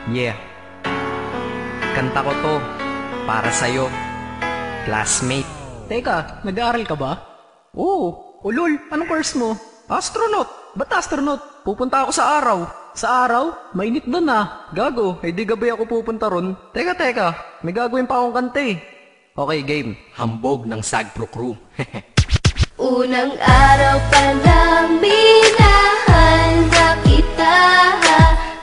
Yeah, kanta ko to para sa'yo, classmate. Teka, nag-aaral ka ba? Oo. Ulol, anong course mo? Astronaut. Ba't astronaut? Pupunta ako sa araw. Sa araw? Mainit doon ah. Gago, di gabi ako pupunta ron. Teka, may gagawin pa akong kanta eh. Okay, game. Hambog ng Sagpro Crew. Unang araw pa lang minahal na kita.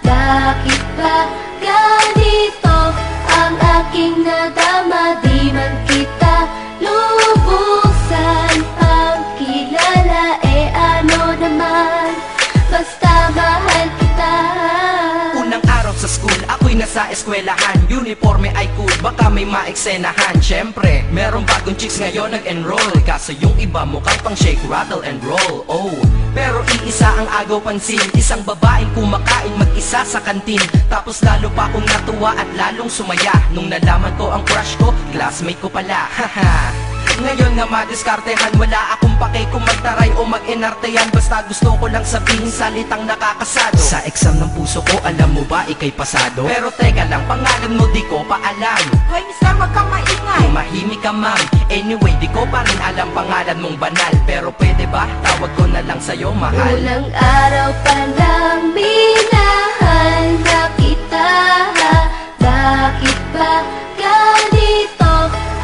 Bakit ba ganito ang aking nadama? Di man kita lubusan ang kilala. Ano naman, basta mahal kita. Unang araw sa school, ako'y nasa eskwelahan. Uniforme ay cool, baka may maeksenahan. Syempre, merong bagong chicks ngayon nag-enroll. Kaso yung iba mukhang pang shake, rattle and roll. Oh, pero iisa ang agaw pansin. Isang babaeng kumakain mag-isa sa kantin. Tapos lalo pa akong natuwa at lalong sumaya nung nalaman ko ang crush ko, classmate ko pala. Haha. Ngayon nga madiskartehan, wala akong pake kung magtaray o mag-enartehan. Basta gusto ko lang sabihin salitang nakakasado. Sa exam ng puso ko, alam mo ba ikay pasado? Pero teka lang, pangalan mo di ko pa alam. Hoy, mister, wag kang maingay. Tumahimik ka ma'am. Anyway, di ko pa rin alam pangalan mong banal. Pero pwede ba, tawag ko na lang sa'yo mahal. Unang araw pa lang minahal na kita. Bakit ba ganito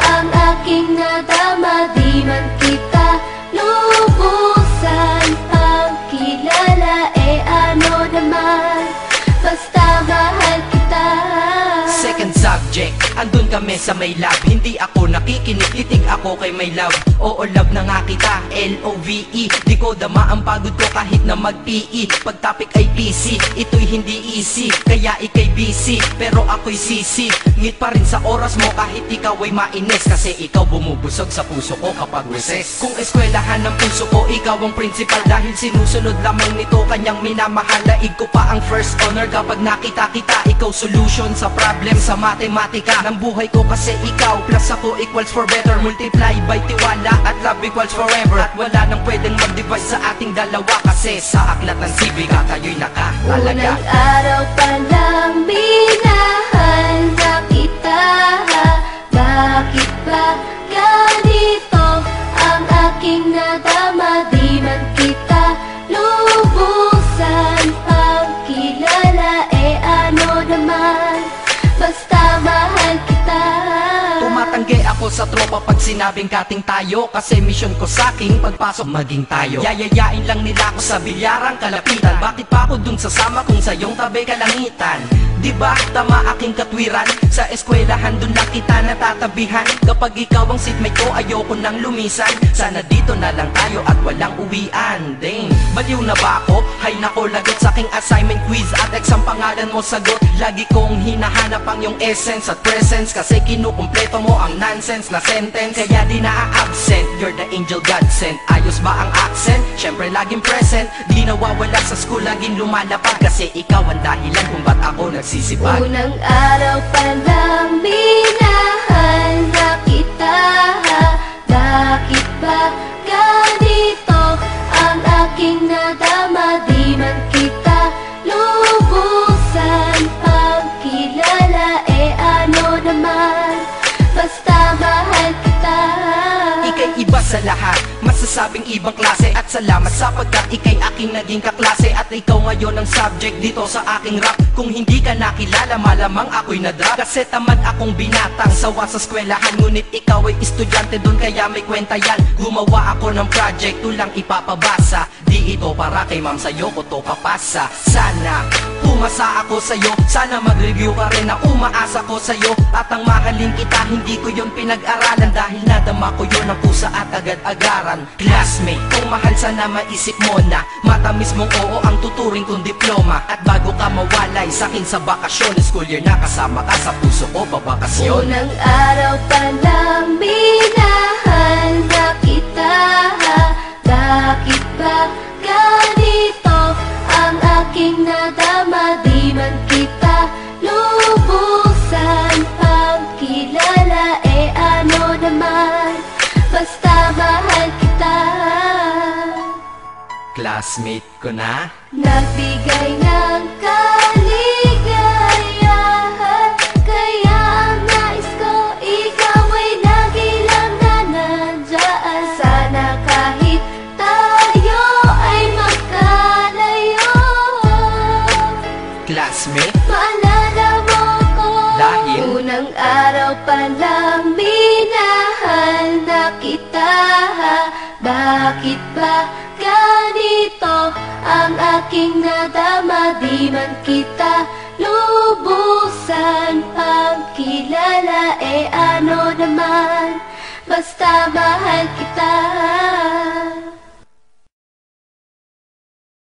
ang aking nadama? Di man kita lubusan ang kilala. Ano naman, basta mahal kita. Second subject, andun kami sa may lab. Hindi ako nakikinig, titig ako kay may love. Oo, love na nga kita, L-O-V-E. Di ko dama ang pagod ko kahit na mag-PE. Pag topic ay PC, ito'y hindi easy. Kaya ikay busy, pero ako'y sisi. Ngit pa rin sa oras mo kahit ikaw ay mainis. Kasi ikaw bumubusog sa puso ko kapag recess. Kung eskwelahan ng puso ko, ikaw ang principal. Dahil sinusunod lamang nito kanyang minamahal. Laig ko pa ang first honor kapag nakita kita. Ikaw solution sa problem sa matematika ng buhay ko, kasi ikaw plus ako equals for better. Multiply by tiwala at love equals forever. At wala nang pwedeng mag-divide sa ating dalawa, kasi sa aklat ng sibika tayo'y nakatalaga. Unang araw pa lang minahal na kita. Bakit ba ganito ang aking nadama? Di man kita lubusan ang kilala. Ano naman, basta mahal kita. Tumatanggi ako sa tropa pag sinabing kating tayo, kasi mission ko sa aking pagpasok maging tayo. Yayayain lang nila ako sa bilyarang kalapitan. Bakit pa ako dun sasama kung sa iyong tabi kalangitan? Diba tama aking katwiran? Sa eskwelahan dun lang kita natatabihan. Kapag ikaw ang seatmate ko, ayoko nang lumisan. Sana dito na lang tayo at walang uwian. Dang, baliw na ba ako? Hay nako, lagot sa aking assignment quiz at exam, pangalan mo sagot. Lagi kong hinahanap ang iyong essence at presence, kasi kinukumpleto mo ang nonsense na sentence. Kaya di na-absent, you're the angel God sent. Ayos ba ang accent? Syempre laging present. Di nawawala sa school, laging lumalapag, kasi ikaw ang dahilan kung ba't ako nagsisipag. Unang araw pa lang minahal na kita. Bakit ba ganito ang aking nadama? Di man kita lubusan ang kilala. Ano naman, basta mahal kita. Ika'y iba sa lahat, masasabing ibang klase. At salamat sapagkat ika'y aking naging kaklase. At ikaw ngayon ang subject dito sa aking rap. Kung hindi ka nakilala, malamang ako'y na-drop. Kasi tamad akong binatang sawa sa eskwelahan. Ngunit ikaw ay estudyante dun, kaya may kwenta yan. Gumawa ako ng project, tulang ipapabasa. Di ito para kay ma'am, sa'yo ko to papasa. Sana pumasa ako sa'yo, sana mag-review ka rin na umaasa ko sa'yo. At ang mahalin kita, hindi ko yun pinag-aralan. Dahil nadama ko yun ang pusa at agad-agaran. Classmate, kung mahal sana maisip mo na matamis mong oo ang tuturing kong diploma. At bago ka mawalay sa'kin sa bakasyon, school year na kasama ka sa puso ko babakasyon. Unang araw pa lang minahal na kita. Bakit ba ganito ang aking nadama? Di man kita lubusan ang kilala. Ano naman, basta mahal kita. Classmate ko na Nagbigay ng kaligaya Bakit ba ganito ang aking nadama? Di man kita lubusan pang kilala, ano naman, basta mahal kita.